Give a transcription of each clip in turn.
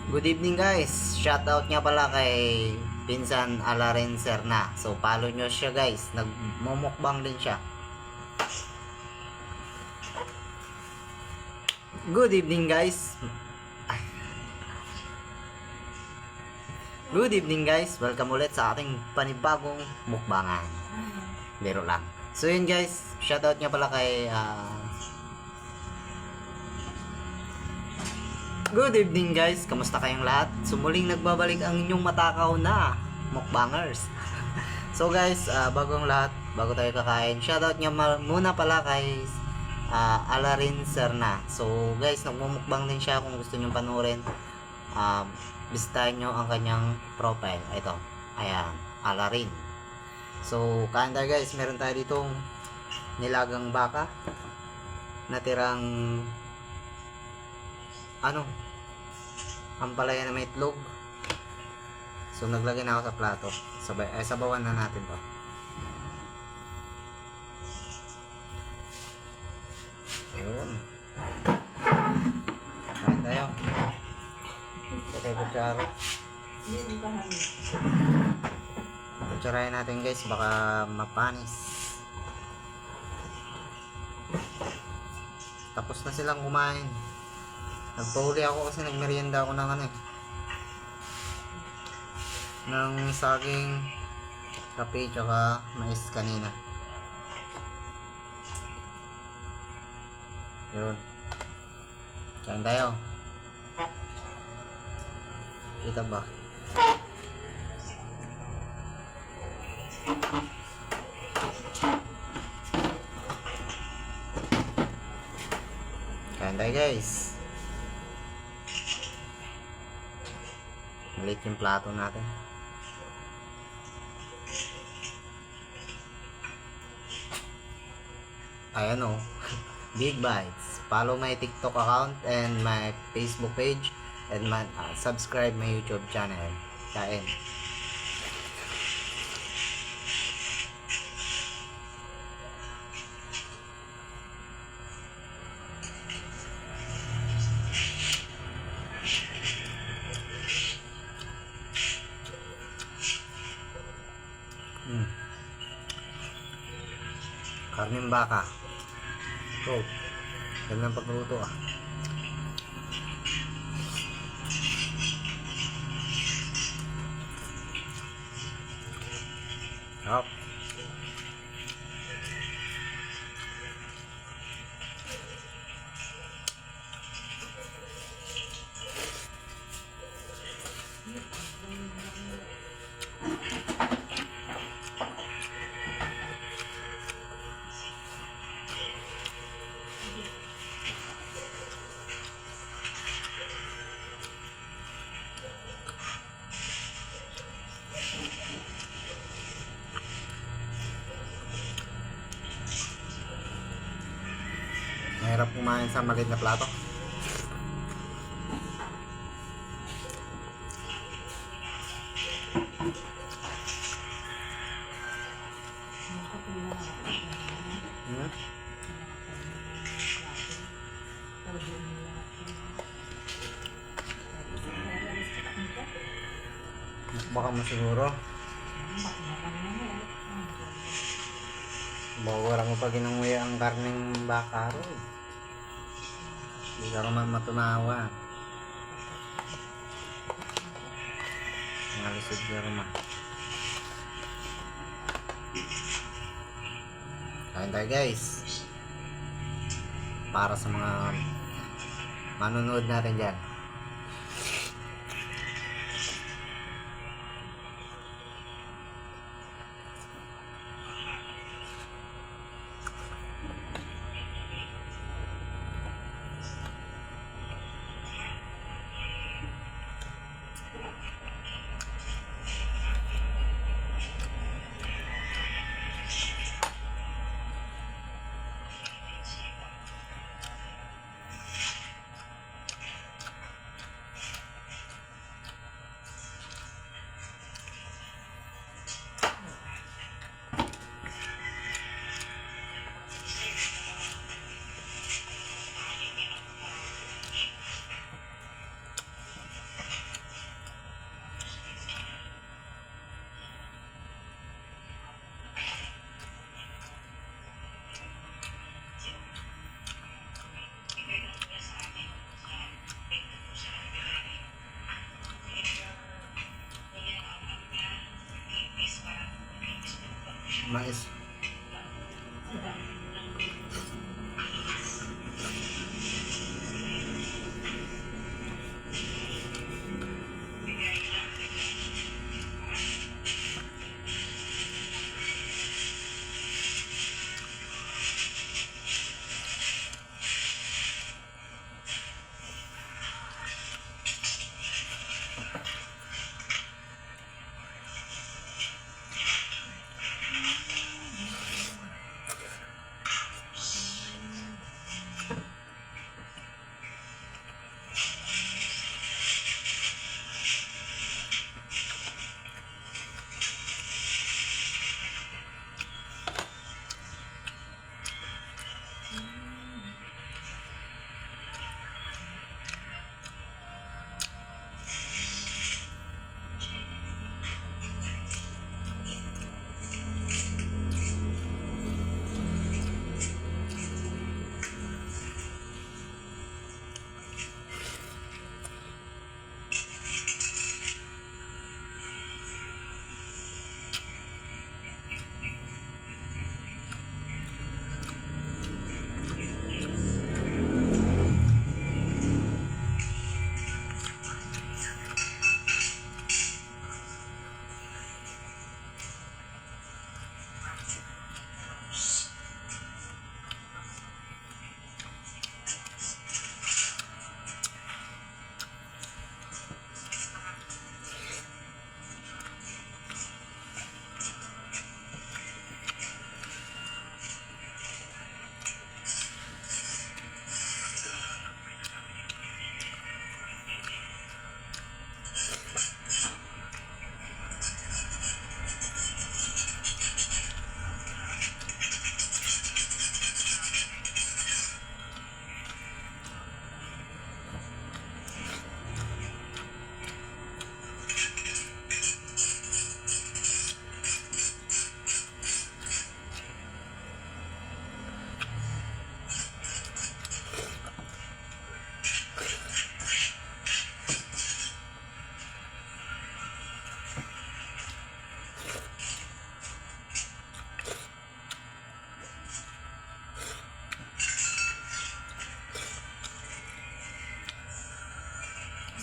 Good evening guys. Shoutout nga pala kay Pinsan Alaren Serna. So follow nyo siya guys. Nagmumukbang din siya. Good evening guys. Good evening guys. Welcome ulit sa ating panibagong mukbangan. Lero lang. So yun guys. Shoutout nga pala kay Good evening guys, kamusta kayong lahat? So muling nagbabalik ang inyong matakaw na mukbangers. So guys, bagong lahat, bago tayo kakain, shoutout nga muna pala kay Alarin Serna. So guys, nagmumukbang din siya. Kung gusto nyo panoorin, bisitahin nyo ang kanyang profile. Ito, ayan, Alarin. So kain tayo guys, meron tayo ditong nilagang baka, natirang ampalaya na may itlog. So naglagay na ako sa plato. Sabawan na natin to. Ayun. Kain tayo. Patay kutsara. Kutsarahin natin guys, baka mapanis. Tapos na silang kumain. Nagpahuli ako kasi nagmerienda ako ng ng saging, kape, tsaka mais kanina. Yun. Kain tayo. Kita ba? Kain tayo guys. Maliit yung plato natin. Ayan o. Big Bites. Follow my TikTok account and my Facebook page, and subscribe my YouTube channel. Kain. Karning baka. Oh, ganda ng pagluto Hop. Mahirap kumain sa maliit na plato. Baka mo siguro. Bawara mo pag inanguya ang karneng baka ro. Hindi ka naman matunawa. Nalisod ka naman. Kain tayo guys. Para sa mga manonood natin dyan. Mais.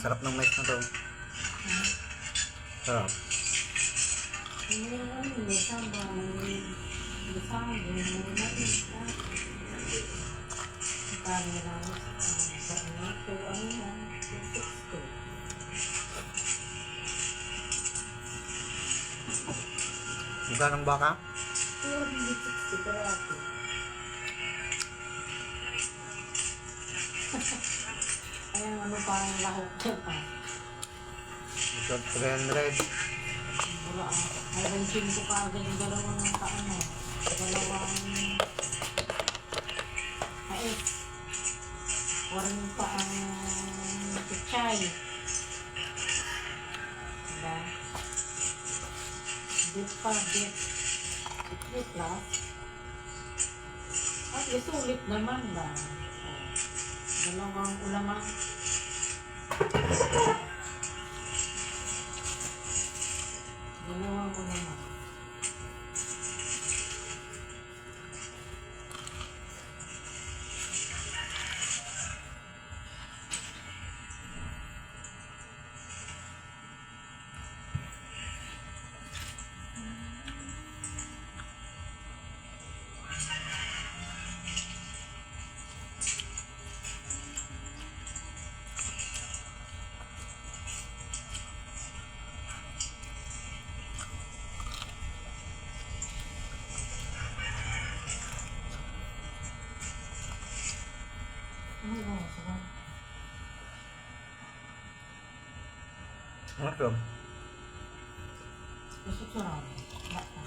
Sarap ng mais na to. Sarap. Mukha ng baka? Ayan, ano parang lahok dyan pa. Ito, 300. Wala ah. Hanggang 5 ka agad yung dalawang taon mo. Dalawang mais. Warin pa ang pichay. Diba? Beef pa, beef. Beef plus. At isulit naman ba? Dalawang ulaman. Dalawang ulaman. Ano ba? Sarap. Ano to? Gusto sarap. Bata.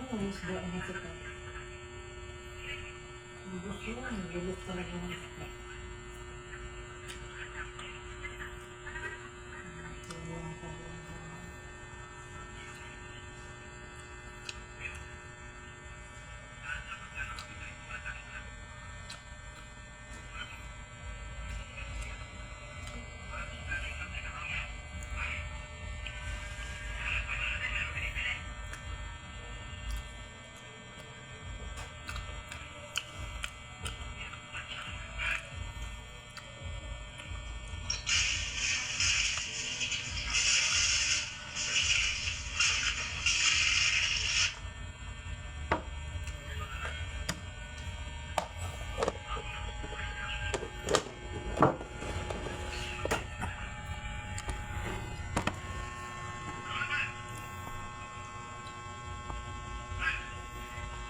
yung isda na sikat. Gusto mo, gulit talaga ng isda.